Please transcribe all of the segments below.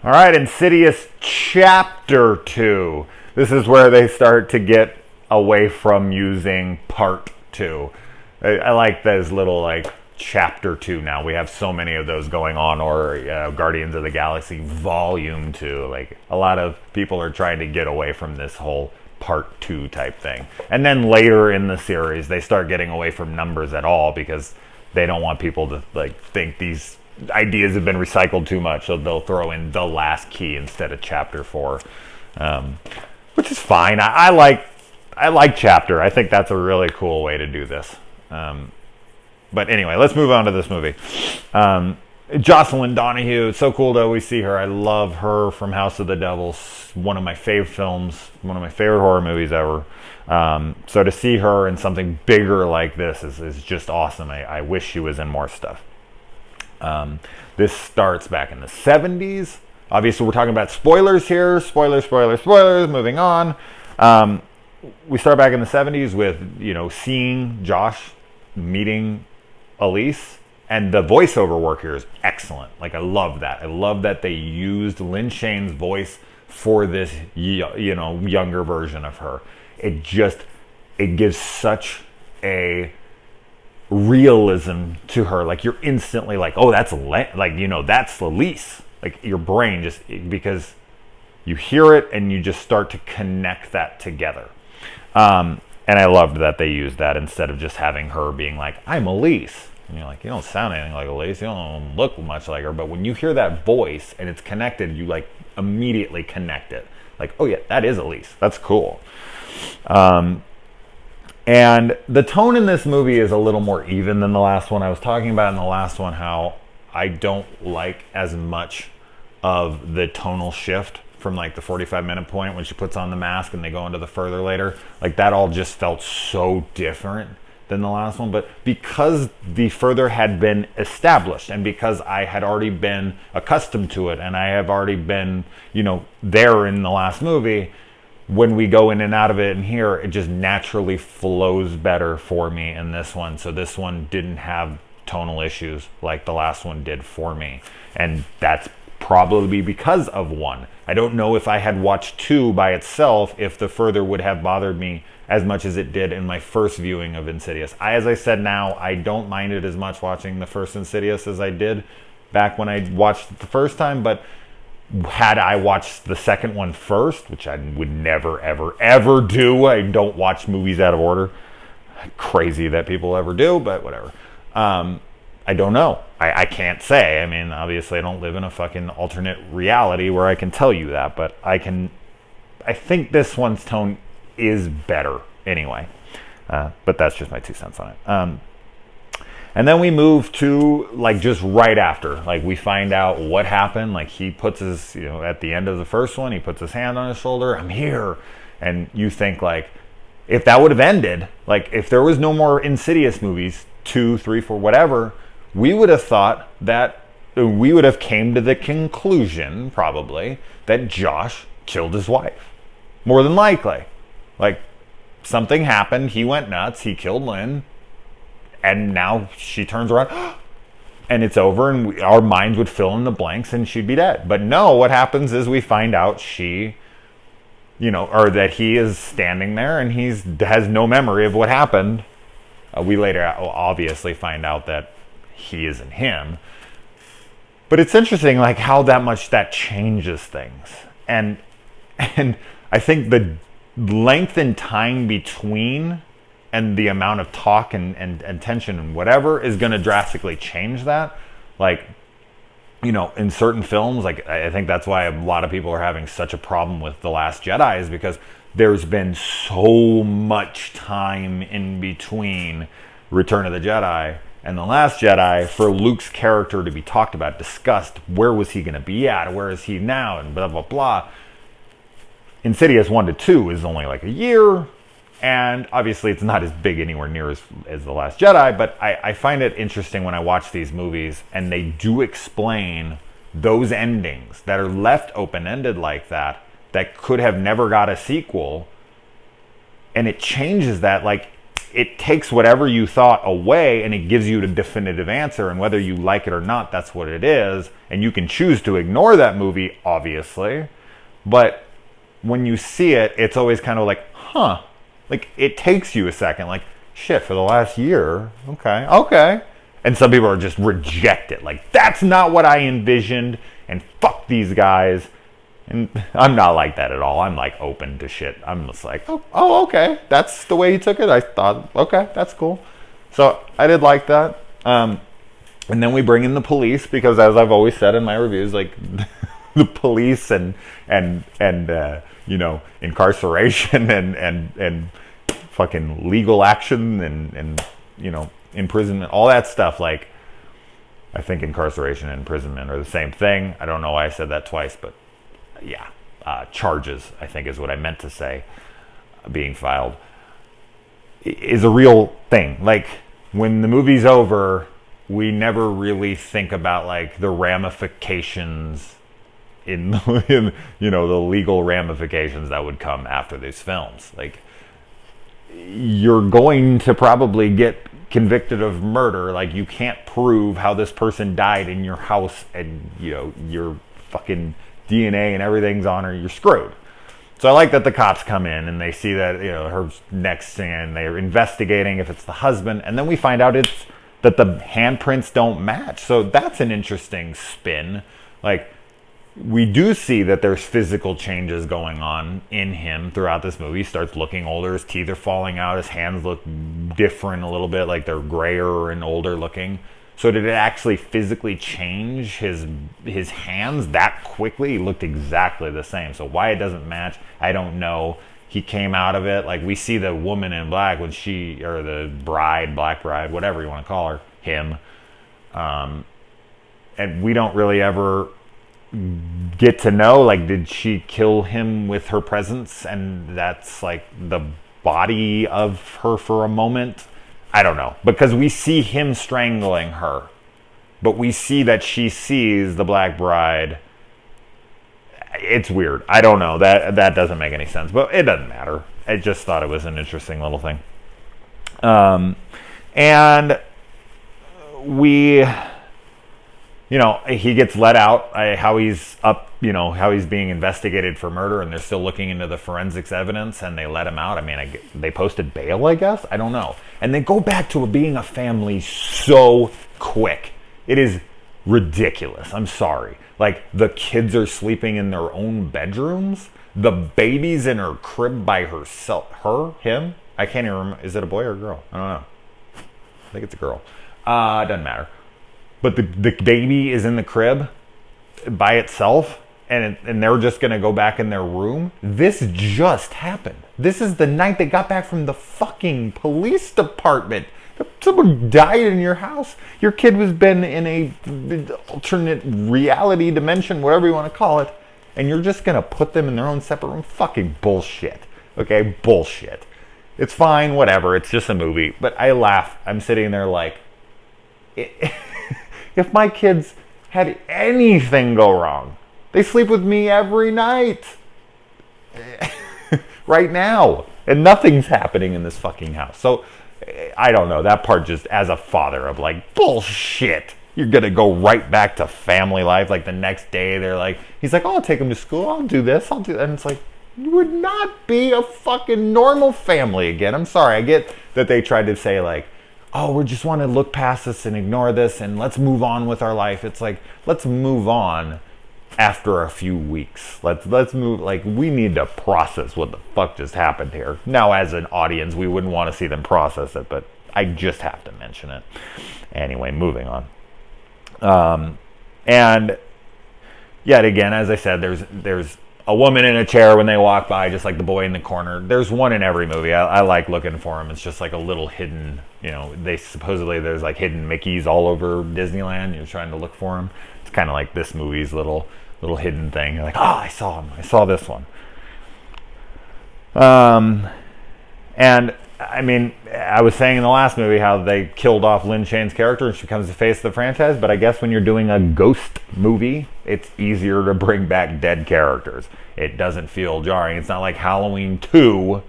All right, Insidious Chapter 2. This is where they start to get away from using Part 2. I like those little, like, Chapter 2 now. We have so many of those going on, or Guardians of the Galaxy Volume 2. Like, a lot of people are trying to get away from this whole Part 2 type thing. And then later in the series, they start getting away from numbers at all because they don't want people to, like, think these ideas have been recycled too much, so they'll throw in the last key instead of chapter 4, which is fine. I like chapter. I think that's a really cool way to do this. But anyway, let's move on to this movie. Jocelyn Donahue, it's so cool to always see her. I love her from House of the Devil, one of my favorite films, one of my favorite horror movies ever. So to see her in something bigger like this is just awesome. I wish she was in more stuff. This starts back in the 70s. Obviously, we're talking about spoilers here. Spoilers. Moving on. We start back in the 70s with, seeing Josh meeting Elise. And the voiceover work here is excellent. Like, I love that. I love that they used Lin Shane's voice for this, younger version of her. It gives such a realism to her. Like, you're instantly like, oh, that's Elise. Like, your brain just, because you hear it and you just start to connect that together. And I loved that they used that instead of just having her being like, I'm Elise. And you're like, you don't sound anything like Elise. You don't look much like her. But when you hear that voice and it's connected, you like immediately connect it. Like, oh yeah, that is Elise. That's cool. And the tone in this movie is a little more even than the last one. I was talking about in the last one how I don't like as much of the tonal shift from like the 45-minute point when she puts on the mask and they go into the further later. Like, that all just felt so different than the last one. But because the further had been established and because I had already been accustomed to it and I have already been, there in the last movie, when we go in and out of it and here, it just naturally flows better for me in this one. So this one didn't have tonal issues like the last one did for me. And that's probably because of 1. I don't know if I had watched 2 by itself, if the further would have bothered me as much as it did in my first viewing of Insidious. As I said now, I don't mind it as much watching the first Insidious as I did back when I watched it the first time, but had I watched the second one first, which I would never, ever, ever do. I don't watch movies out of order. Crazy that people ever do, but whatever. I don't know. I can't say. I mean, obviously I don't live in a fucking alternate reality where I can tell you that, but I think this one's tone is better anyway. But that's just my 2 cents on it. And then we move to, like, just right after. Like, we find out what happened. Like, he puts his, at the end of the first one, he puts his hand on his shoulder. I'm here. And you think, like, if that would have ended, like, if there was no more Insidious movies, 2, 3, 4, whatever, we would have thought that, we would have came to the conclusion, probably, that Josh killed his wife. More than likely. Like, something happened. He went nuts. He killed Lynn. And now she turns around and it's over, and our minds would fill in the blanks and she'd be dead. But no, what happens is we find out she, or that he is standing there and has no memory of what happened. We later obviously find out that he isn't him. But it's interesting, like, how that much that changes things. And I think the length and time between and the amount of talk and tension and whatever is going to drastically change that. Like, in certain films, like, I think that's why a lot of people are having such a problem with The Last Jedi, is because there's been so much time in between Return of the Jedi and The Last Jedi for Luke's character to be talked about, discussed. Where was he going to be at? Where is he now? And blah, blah, blah. Insidious 1 to 2 is only like a year. And obviously it's not as big anywhere near as The Last Jedi, but I find it interesting when I watch these movies and they do explain those endings that are left open-ended like that could have never got a sequel. And it changes that. Like, it takes whatever you thought away and it gives you the definitive answer, and whether you like it or not, that's what it is. And you can choose to ignore that movie, obviously, but when you see it, it's always kind of like, huh, like it takes you a second, like, shit, for the last year, okay. And some people are just reject it, like, that's not what I envisioned, and fuck these guys. And I'm not like that at all. I'm like open to shit. I'm just like, oh, okay. That's the way he took it. I thought, okay, that's cool. So I did like that. And then we bring in the police because, as I've always said in my reviews, like the police and you know, incarceration and fucking legal action and you know, imprisonment, all that stuff. Like, I think incarceration and imprisonment are the same thing. I don't know why I said that twice, but yeah, charges, I think is what I meant to say, being filed, is a real thing. Like, when the movie's over, we never really think about, like, the ramifications in you know, the legal ramifications that would come after these films. Like, you're going to probably get convicted of murder. Like, you can't prove how this person died in your house, and, you know, your fucking DNA and everything's on her, you're screwed. So I like that the cops come in and they see that, you know, her next and they're investigating if it's the husband, and then we find out it's that the handprints don't match. So that's an interesting spin. Like, we do see that there's physical changes going on in him throughout this movie. He starts looking older, his teeth are falling out, his hands look different a little bit, like they're grayer and older looking. So did it actually physically change his hands that quickly? He looked exactly the same. So why it doesn't match, I don't know. He came out of it. Like, we see the woman in black when she, or the bride, black bride, whatever you want to call her, him. And we don't really ever get to know, like, did she kill him with her presence? And that's like the body of her for a moment. I don't know, because we see him strangling her, but we see that she sees the black bride. It's weird. I don't know. That doesn't make any sense, but it doesn't matter. I just thought it was an interesting little thing. And we, you know, he gets let out. How he's up, you know, how he's being investigated for murder, and they're still looking into the forensics evidence, and they let him out. I mean, they posted bail, I guess. I don't know. And they go back to being a family so quick. It is ridiculous. I'm sorry. Like, the kids are sleeping in their own bedrooms. The baby's in her crib by herself. Him? I can't even remember. Is it a boy or a girl? I don't know. I think it's a girl. It doesn't matter. But the baby is in the crib by itself, and they're just going to go back in their room. This just happened. This is the night they got back from the fucking police department. Someone died in your house. Your kid was been in a alternate reality dimension, whatever you want to call it, and you're just going to put them in their own separate room? Fucking bullshit. Okay? Bullshit. It's fine, whatever. It's just a movie. But I laugh. I'm sitting there like, if my kids had anything go wrong, they sleep with me every night. Right now. And nothing's happening in this fucking house. So, I don't know. That part just, as a father, of like, bullshit. You're going to go right back to family life. Like, the next day, they're like, he's like, oh, I'll take him to school. I'll do this. I'll do that. And it's like, you would not be a fucking normal family again. I'm sorry. I get that they tried to say, like, oh, we just want to look past this and ignore this and let's move on with our life. It's like, let's move on after a few weeks. Let's move. Like, we need to process what the fuck just happened here. Now, as an audience, we wouldn't want to see them process it, but I just have to mention it. Anyway, moving on. And yet again, as I said, there's a woman in a chair when they walk by, just like the boy in the corner. There's one in every movie. I like looking for them. It's just like a little hidden, you know, there's like hidden Mickeys all over Disneyland. You're trying to look for them. It's kind of like this movie's little hidden thing. You're like, oh, I saw him. I saw this one. And I mean, I was saying in the last movie how they killed off Lin Shane's character and she becomes the face of the franchise, but I guess when you're doing a ghost movie, it's easier to bring back dead characters. It doesn't feel jarring. It's not like Halloween 2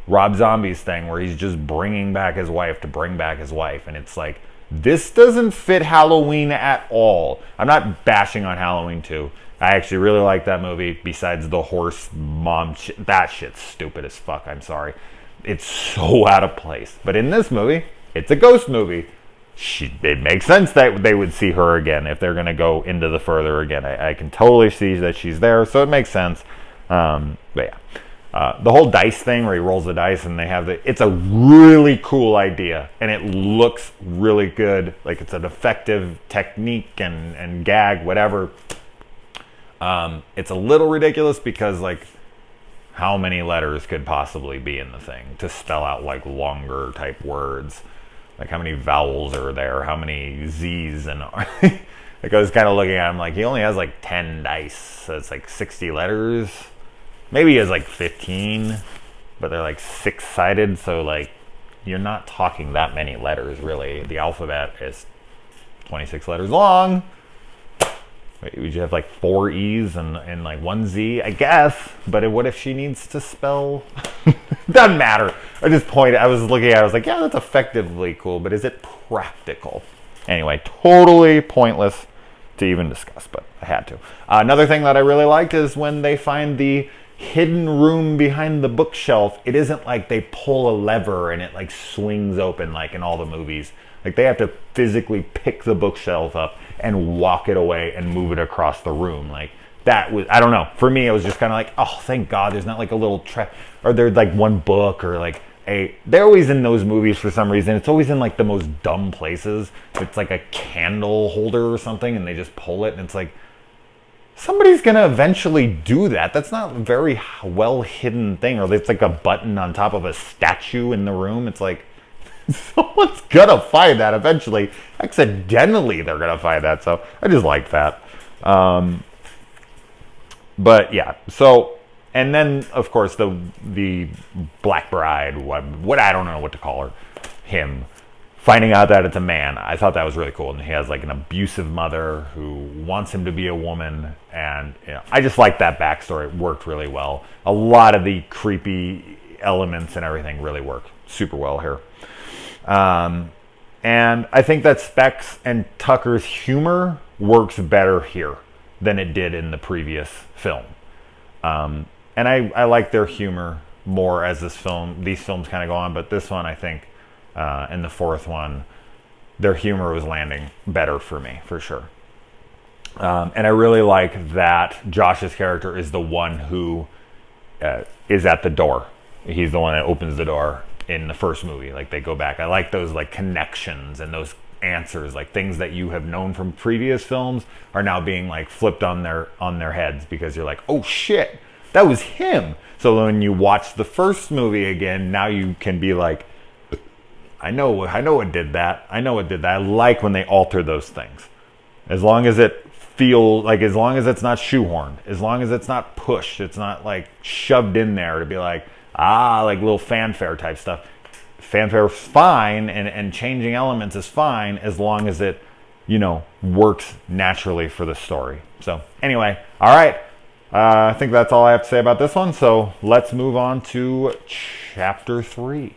Rob Zombie's thing where he's just bringing back his wife to bring back his wife. And it's like, this doesn't fit Halloween at all. I'm not bashing on Halloween 2. I actually really like that movie, besides the horse mom shit. That shit's stupid as fuck, I'm sorry. It's so out of place. But in this movie, it's a ghost movie. It makes sense that they would see her again if they're going to go into the further again. I can totally see that she's there, so it makes sense. But yeah. The whole dice thing where he rolls the dice and they have it's a really cool idea, and it looks really good. Like, it's an effective technique and gag, whatever. It's a little ridiculous because, like, how many letters could possibly be in the thing to spell out, like, longer type words? Like, how many vowels are there? How many Z's and like, I was kind of looking at him like, he only has like 10 dice, so it's like 60 letters. Maybe he has like 15, but they're like 6-sided, so like, you're not talking that many letters, really. The alphabet is 26 letters long. Wait, would you have like 4 E's and like 1 Z? I guess. But what if she needs to spell? Doesn't matter. I was looking at it, I was like, yeah, that's effectively cool, but is it practical? Anyway, totally pointless to even discuss, but I had to. Another thing that I really liked is when they find the hidden room behind the bookshelf. It isn't like they pull a lever and it like swings open like in all the movies. Like, they have to physically pick the bookshelf up and walk it away and move it across the room. Like, that was, I don't know. For me, it was just kind of like, oh, thank God there's not like a little or there's like one book or like they're always in those movies for some reason. It's always in like the most dumb places. It's like a candle holder or something and they just pull it and it's like, somebody's going to eventually do that. That's not a very well hidden thing. Or it's like a button on top of a statue in the room. It's like, someone's gonna find that eventually. Accidentally, they're gonna find that. So I just like that. But yeah. So, and then of course the Black Bride, what I don't know what to call her, him finding out that it's a man. I thought that was really cool. And he has like an abusive mother who wants him to be a woman, and you know, I just like that backstory. It worked really well. A lot of the creepy elements and everything really worked super well here. And I think that Specs and Tucker's humor works better here than it did in the previous film. And I like their humor more as these films kind of go on, but this one, I think, and the fourth one, their humor was landing better for me, for sure. And I really like that Josh's character is the one who is at the door. He's the one that opens the door in the first movie. Like, they go back. I like those like connections and those answers, like things that you have known from previous films are now being like flipped on their heads, because you're like, oh shit, that was him. So when you watch the first movie again, now you can be like, I know it did that. I know it did that. I like when they alter those things. As long as it feels like, as long as it's not shoehorned, as long as it's not pushed, it's not like shoved in there to be like, like little fanfare type stuff. Fanfare is fine, and changing elements is fine as long as it, works naturally for the story. So anyway, all right. I think that's all I have to say about this one. So let's move on to chapter 3.